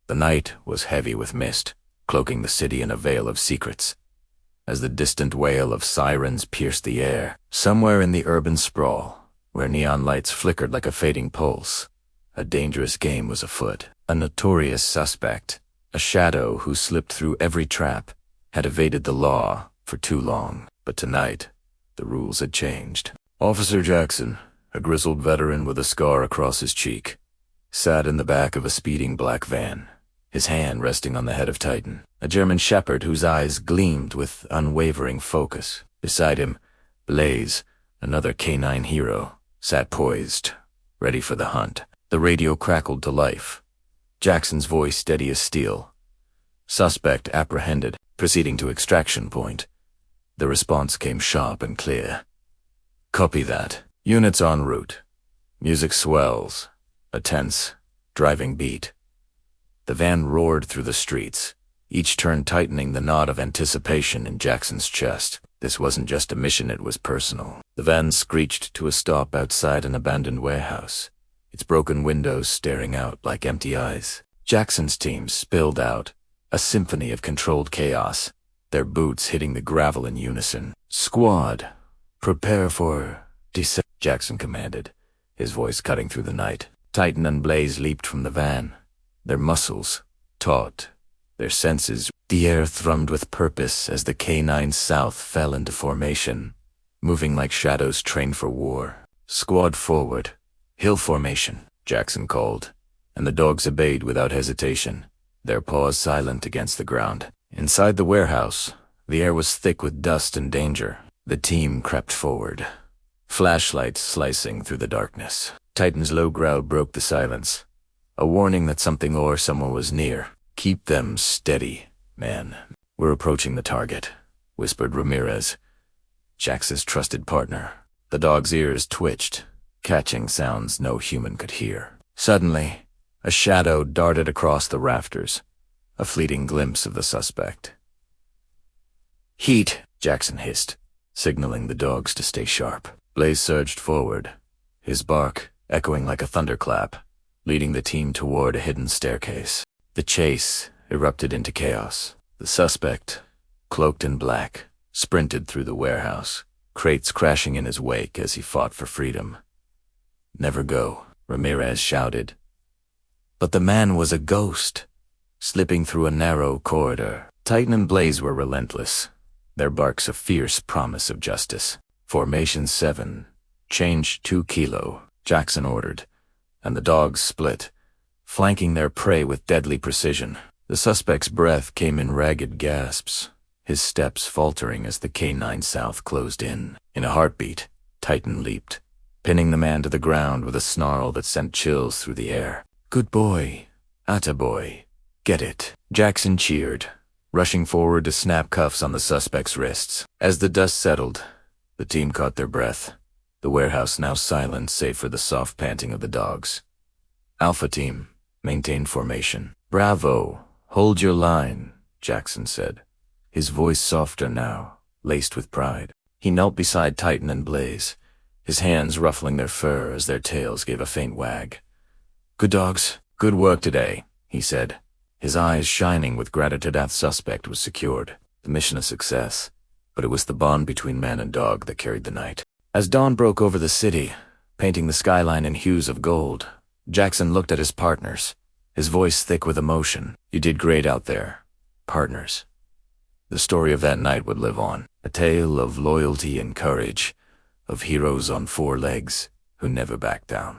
The night was heavy with mist, cloaking the city in a veil of secrets. As the distant wail of sirens pierced the air, somewhere in the urban sprawl, where neon lights flickered like a fading pulse, a dangerous game was afoot. A notorious suspect, a shadow who slipped through every trap, had evaded the law for too long. But tonight, the rules had changed. Officer Jackson, a grizzled veteran with a scar across his cheek, sat in the back of a speeding black van, his hand resting on the head of Titan, a German shepherd whose eyes gleamed with unwavering focus. Beside him, Blaze, another canine hero, sat poised, ready for the hunt. The radio crackled to life, Jackson's voice steady as steel. Suspect apprehended, proceeding to extraction point. The response came sharp and clear. Copy that. Units en route. Music swells. A tense, driving beat. The van roared through the streets, each turn tightening the knot of anticipation in Jackson's chest. This wasn't just a mission, it was personal. The van screeched to a stop outside an abandoned warehouse, its broken windows staring out like empty eyes. Jackson's team spilled out, a symphony of controlled chaos, their boots hitting the gravel in unison. Squad, prepare for descent, Jackson commanded, his voice cutting through the night. Titan and Blaze leaped from the van, their muscles taut, their senses. The air thrummed with purpose as the K-9 South fell into formation, moving like shadows trained for war. Squad forward. Hill formation, Jackson called, and the dogs obeyed without hesitation, their paws silent against the ground. Inside the warehouse, the air was thick with dust and danger. The team crept forward, flashlights slicing through the darkness. Titan's low growl broke the silence, a warning that something or someone was near. Keep them steady, man. We're approaching the target, whispered Ramirez, Jax's trusted partner. The dog's ears twitched, catching sounds no human could hear. Suddenly, a shadow darted across the rafters, a fleeting glimpse of the suspect. Heat, Jackson hissed, signaling the dogs to stay sharp. Blaze surged forward, his bark echoing like a thunderclap, leading the team toward a hidden staircase. The chase erupted into chaos. The suspect, cloaked in black, sprinted through the warehouse, crates crashing in his wake as he fought for freedom. Never go, Ramirez shouted. But the man was a ghost, slipping through a narrow corridor. Titan and Blaze were relentless, their barks a fierce promise of justice. Formation 7, change 2 kilo, Jackson ordered, and the dogs split, flanking their prey with deadly precision. The suspect's breath came in ragged gasps, his steps faltering as the K-9 South closed in. In a heartbeat, Titan leaped, pinning the man to the ground with a snarl that sent chills through the air. Good boy, attaboy, get it. Jackson cheered, rushing forward to snap cuffs on the suspect's wrists. As the dust settled, the team caught their breath, the warehouse now silent save for the soft panting of the dogs. Alpha team, maintain formation. Bravo, hold your line, Jackson said, his voice softer now, laced with pride. He knelt beside Titan and Blaze, his hands ruffling their fur as their tails gave a faint wag. Good dogs, good work today, he said, his eyes shining with gratitude. The suspect was secured, the mission a success, but it was the bond between man and dog that carried the night. As dawn broke over the city, painting the skyline in hues of gold, Jackson looked at his partners, his voice thick with emotion. You did great out there, partners. The story of that night would live on, a tale of loyalty and courage, of heroes on 4 legs who never backed down.